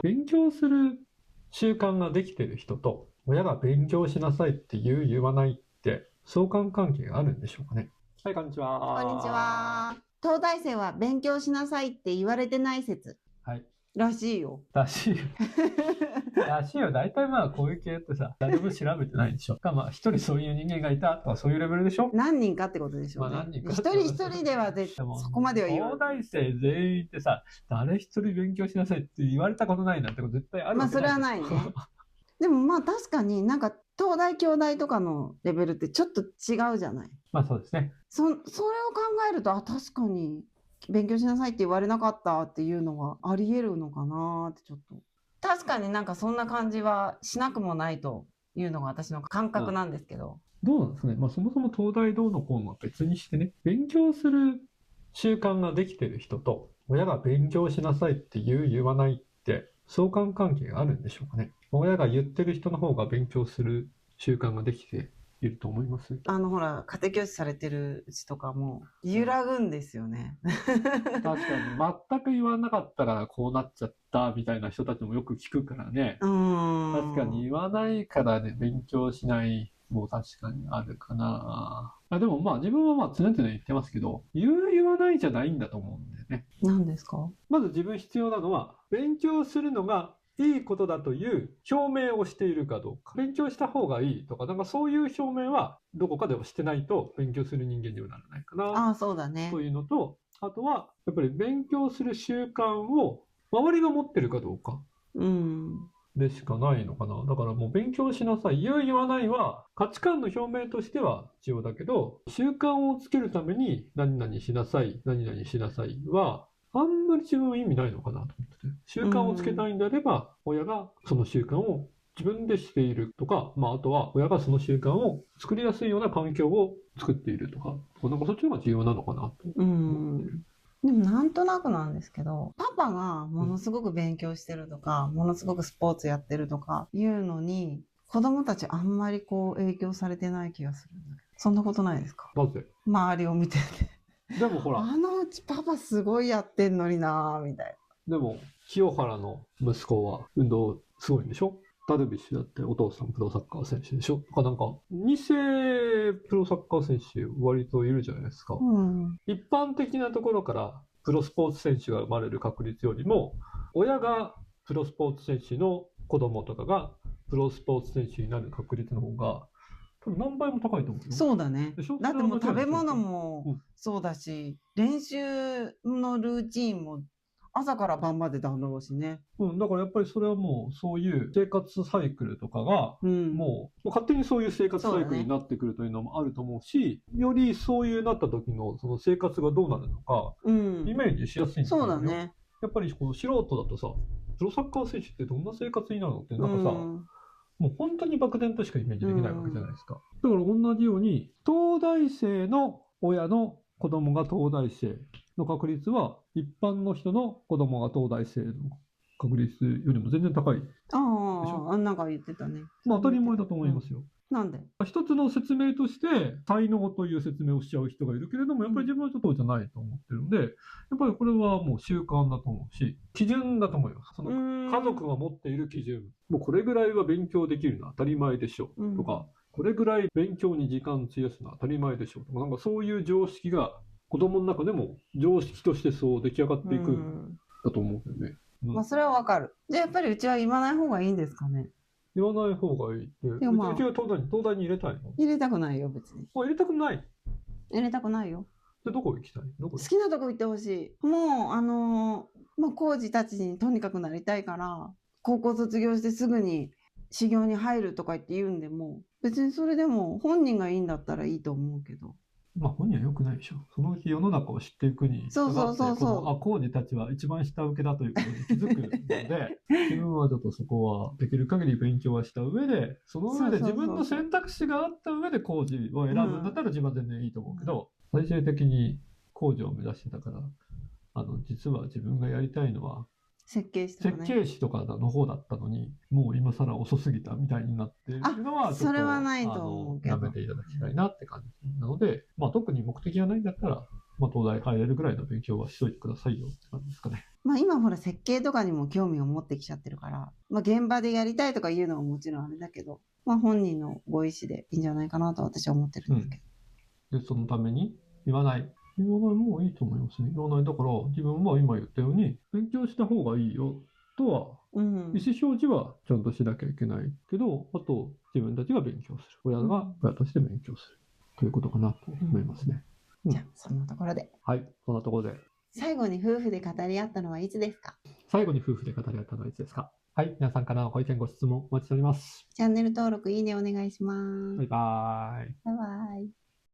勉強する習慣ができている人と、親が勉強しなさいって言わないって、相関関係があるんでしょうかね。はい、こんにちは。こんにちは。東大生は勉強しなさいって言われてない説。はい。らしいよ。らしいよ。らしいよ。大体まあこういう系ってさ、誰も調べてないでしょ。まあ一人そういう人間がいたとかそういうレベルでしょ。何人かってことでしょうね。まあ何人か一人一人では絶対そこまでは言わ東大生全員ってさ、誰一人勉強しなさいって言われたことないなんてこと絶対あるわけない。まあそれはないね。でもまあ確かになんか東大京大とかのレベルってちょっと違うじゃない。まあそうですね。それを考えると、確かに勉強しなさいって言われなかったっていうのはあり得るのかなってちょっと。確かになんかそんな感じはしなくもないというのが私の感覚なんですけど。どうなんですかね。まあそもそも東大どうのこうのは別にしてね、勉強する習慣ができている人と、親が勉強しなさいって言わないって、相関関係があるんでしょうかね。親が言ってる人の方が勉強する習慣ができていると思います。ほら、家庭教師されてるうちとかも揺らぐんですよね。確かに、全く言わなかったからこうなっちゃったみたいな人たちもよく聞くからね。確かに言わないからね、勉強しないも確かにあるかな。でもまあ自分はまあ常々言ってますけど、言わないじゃないんだと思うんだよね。何ですか？まず自分必要なのは、勉強するのがいいことだという表明をしているかどうか。勉強した方がいいとか、なんかそういう表明はどこかではしてないと勉強する人間にはならないかな。ああ、そうだね。というのと、あとは、やっぱり勉強する習慣を周りが持ってるかどうか。でしかないのかな。だからもう勉強しなさい。言わないは価値観の表明としては必要だけど、習慣をつけるために何々しなさい、何々しなさいは、あんまり自分は意味ないのかなと思ってて。習慣をつけたいんであれば、親がその習慣を自分でしているとか、まああとは親がその習慣を作りやすいような環境を作っているとか、なんかそっちの方が重要なのかなと思ってる。でもなんとなくなんですけど、パパがものすごく勉強してるとか、ものすごくスポーツやってるとかいうのに、子供たちあんまりこう影響されてない気がするんだけど。そんなことないですか？なぜ？周りを見てて。でもほら。あのうちパパすごいやってんのになぁ、みたいな。でも、清原の息子は運動すごいんでしょ？ダルビッシュだってお父さんプロサッカー選手でしょ？とかなんか、2世プロサッカー選手割といるじゃないですか。一般的なところからプロスポーツ選手が生まれる確率よりも、親がプロスポーツ選手の子供とかがプロスポーツ選手になる確率の方が、多分何倍も高いと思うよ。そうだね。だってもう食べ物もそうだし、練習のルーチンも朝から晩までだろうしね。だからやっぱりそれはもうそういう生活サイクルとかが、もう勝手にそういう生活サイクルになってくるというのもあると思うし、よりそういうなった時のその生活がどうなるのか、イメージしやすいんですよ。そうだね。やっぱりこの素人だとさ、プロサッカー選手ってどんな生活になるのってなんかさ、もう本当に漠然としかイメージできないわけじゃないですか。だから同じように、東大生の親の子供が東大生の確率は、一般の人の子供が東大生の確率よりも全然高いでしょ。なんか言ってたね。まあ当たり前だと思いますよ。なんで？一つの説明として、才能という説明をしちゃう人がいるけれども、やっぱり自分はちょっとそうじゃないと思ってるので、やっぱりこれはもう習慣だと思うし、基準だと思います。その家族が持っている基準。もうこれぐらいは勉強できるのは当たり前でしょう。とか、これぐらい勉強に時間費やすのは当たり前でしょう。とか、なんかそういう常識が子供の中でも常識としてそう出来上がっていくんだと思うんだよね。まあそれはわかる。じゃあやっぱりうちは言わない方がいいんですかね？言わない方がいいって。うちは東大に入れたいの？入れたくないよ、別に。入れたくない？入れたくないよ。で、どこ行きたい？好きなとこ行ってほしい。もう、コーチたちにとにかくなりたいから、高校卒業してすぐに修行に入るとか言って言うんでも、別にそれでも本人がいいんだったらいいと思うけど。まあ本人は良くないでしょ。そのうち世の中を知っていくにそう。コーチたちは一番下請けだということに気づくので、自分はちょっとそこはできる限り勉強はした上で、その上で自分の選択肢があった上でコーチを選ぶんだったら自分は全然いいと思うけど、最終的にコーチを目指してたから、実は自分がやりたいのは、設計士とかの方だったのに、もう今更遅すぎたみたいになっているのは、それはないと思うけど。やめていただきたいなって感じなので、まあ特に目的がないんだったら、東大入れるぐらいの勉強はしといてくださいよって感じですかね。今ほら設計とかにも興味を持ってきちゃってるから、現場でやりたいとか言うのはもちろんあれだけど、本人のご意思でいいんじゃないかなと私は思ってるんですけど。で、そのために言わないもういいと思いますね。言わない。だから自分は今言ったように勉強した方がいいよとは、意思表示はちゃんとしなきゃいけないけど、あと自分たちが勉強する。親が親として勉強する。ということかなと思いますね。じゃあ、そんなところで。はい、そんなところで。最後に夫婦で語り合ったのはいつですか？最後に夫婦で語り合ったのはいつですか？はい、皆さんからのご意見ご質問お待ちしております。チャンネル登録、いいねお願いします。バイバーイ。バイバイ。